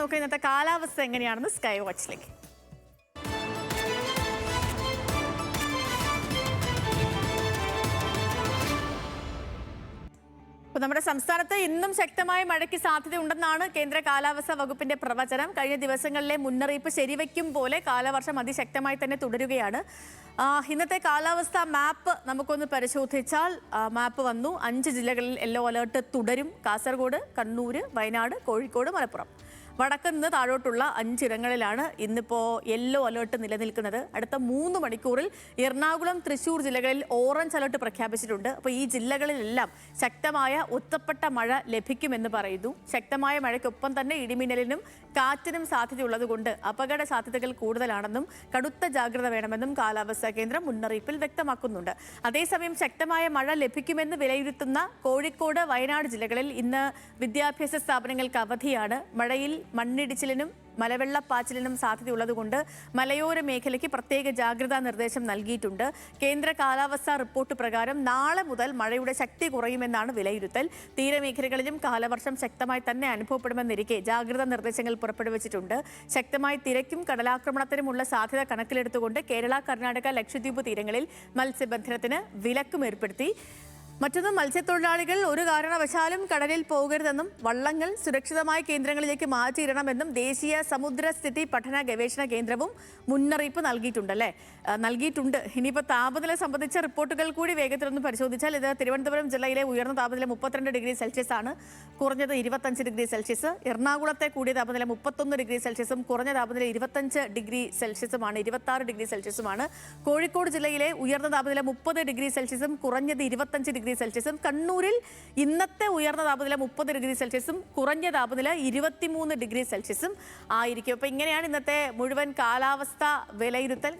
നോക്കുക ഇന്നത്തെ കാലാവസ്ഥ എങ്ങനെയാണെന്ന് സ്കൈ വാച്ചിലേക്ക്. നമ്മുടെ സംസ്ഥാനത്ത് ഇന്നും ശക്തമായ മഴയ്ക്ക് സാധ്യതയുണ്ടെന്നാണ് കേന്ദ്ര കാലാവസ്ഥാ വകുപ്പിന്റെ പ്രവചനം. കഴിഞ്ഞ ദിവസങ്ങളിലെ മുന്നറിയിപ്പ് ശരിവയ്ക്കും പോലെ കാലവർഷം അതിശക്തമായി തന്നെ തുടരുകയാണ്. ഇന്നത്തെ കാലാവസ്ഥാ മാപ്പ് നമുക്കൊന്ന് പരിശോധിച്ചാൽ മാപ്പ് വന്നു. 5 ജില്ലകളിൽ യെല്ലോ അലേർട്ട് തുടരും. കാസർഗോഡ്, കണ്ണൂർ, വയനാട്, കോഴിക്കോട്, മലപ്പുറം. വടക്ക് നിന്ന് താഴോട്ടുള്ള 5 ഇടങ്ങളിലാണ് ഇന്നിപ്പോൾ യെല്ലോ അലേർട്ട് നിലനിൽക്കുന്നത്. അടുത്ത 3 മണിക്കൂറിൽ എറണാകുളം, തൃശ്ശൂർ ജില്ലകളിൽ ഓറഞ്ച് അലേർട്ട് പ്രഖ്യാപിച്ചിട്ടുണ്ട്. അപ്പോൾ ഈ ജില്ലകളിലെല്ലാം ശക്തമായ ഒറ്റപ്പെട്ട മഴ ലഭിക്കുമെന്ന് പറയുന്നു. ശക്തമായ മഴയ്ക്കൊപ്പം തന്നെ ഇടിമിന്നലിനും കാറ്റിനും സാധ്യതയുള്ളതുകൊണ്ട് അപകട സാധ്യതകൾ കൂടുതലാണെന്നും കടുത്ത ജാഗ്രത വേണമെന്നും കാലാവസ്ഥാ കേന്ദ്രം മുന്നറിയിപ്പിൽ വ്യക്തമാക്കുന്നുണ്ട്. അതേസമയം ശക്തമായ മഴ ലഭിക്കുമെന്ന് വിലയിരുത്തുന്ന കോഴിക്കോട്, വയനാട് ജില്ലകളിൽ ഇന്ന് വിദ്യാഭ്യാസ സ്ഥാപനങ്ങൾക്ക് അവധിയാണ്. മഴയിൽ മണ്ണിടിച്ചിലിനും മലവെള്ളപ്പാച്ചിലിനും സാധ്യതയുള്ളതുകൊണ്ട് മലയോര മേഖലയ്ക്ക് പ്രത്യേക ജാഗ്രതാ നിർദ്ദേശം നൽകിയിട്ടുണ്ട്. കേന്ദ്ര കാലാവസ്ഥാ റിപ്പോർട്ട് പ്രകാരം നാളെ മുതൽ മഴയുടെ ശക്തി കുറയുമെന്നാണ് വിലയിരുത്തൽ. തീരമേഖലകളിലും കാലവർഷം ശക്തമായി തന്നെ അനുഭവപ്പെടുമെന്നിരിക്കെ ജാഗ്രതാ നിർദ്ദേശങ്ങൾ പുറപ്പെടുവിച്ചിട്ടുണ്ട്. ശക്തമായ തിരക്കും കടലാക്രമണത്തിനുമുള്ള സാധ്യത കണക്കിലെടുത്തുകൊണ്ട് കേരള, കർണാടക, ലക്ഷദ്വീപ് തീരങ്ങളിൽ മത്സ്യബന്ധനത്തിന് വിലക്കും ഏർപ്പെടുത്തി. മറ്റൊന്ന്, മത്സ്യത്തൊഴിലാളികൾ ഒരു കാരണവശാലും കടലിൽ പോകരുതെന്നും വള്ളങ്ങൾ സുരക്ഷിതമായ കേന്ദ്രങ്ങളിലേക്ക് മാറ്റിയിടണമെന്നും ദേശീയ സമുദ്രസ്ഥിതി പഠന ഗവേഷണ കേന്ദ്രവും മുന്നറിയിപ്പ് നൽകിയിട്ടുണ്ട്. ഇനിയിപ്പോൾ താപനില സംബന്ധിച്ച റിപ്പോർട്ടുകൾ കൂടി വേഗത്തിലൊന്ന് പരിശോധിച്ചാൽ ഇത് തിരുവനന്തപുരം ജില്ലയിലെ ഉയർന്ന താപനില 32 ഡിഗ്രി സെൽഷ്യസ് ആണ്, കുറഞ്ഞത് 25 ഡിഗ്രി സെൽഷ്യസ്. എറണാകുളത്തെ കൂടിയ താപനില 31 ഡിഗ്രി സെൽഷ്യസും കുറഞ്ഞ താപനില 25 ഡിഗ്രി സെൽഷ്യസുമാണ്, 26 ഡിഗ്രി സെൽഷ്യസുമാണ്. കോഴിക്കോട് ജില്ലയിലെ ഉയർന്ന താപനില 30 ഡിഗ്രി സെൽഷ്യസും കുറഞ്ഞത് 25 ഡിഗ്രി സെൽഷ്യസും. കണ്ണൂരിൽ ഇന്നത്തെ ഉയർന്ന താപനില 30 ഡിഗ്രി സെൽഷ്യസും കുറഞ്ഞ താപനില 23 ഡിഗ്രി സെൽഷ്യസും ആയിരിക്കും. അപ്പോൾ ഇങ്ങനെയാണ് ഇന്നത്തെ മുഴുവൻ കാലാവസ്ഥ വിലയിരുത്തൽ.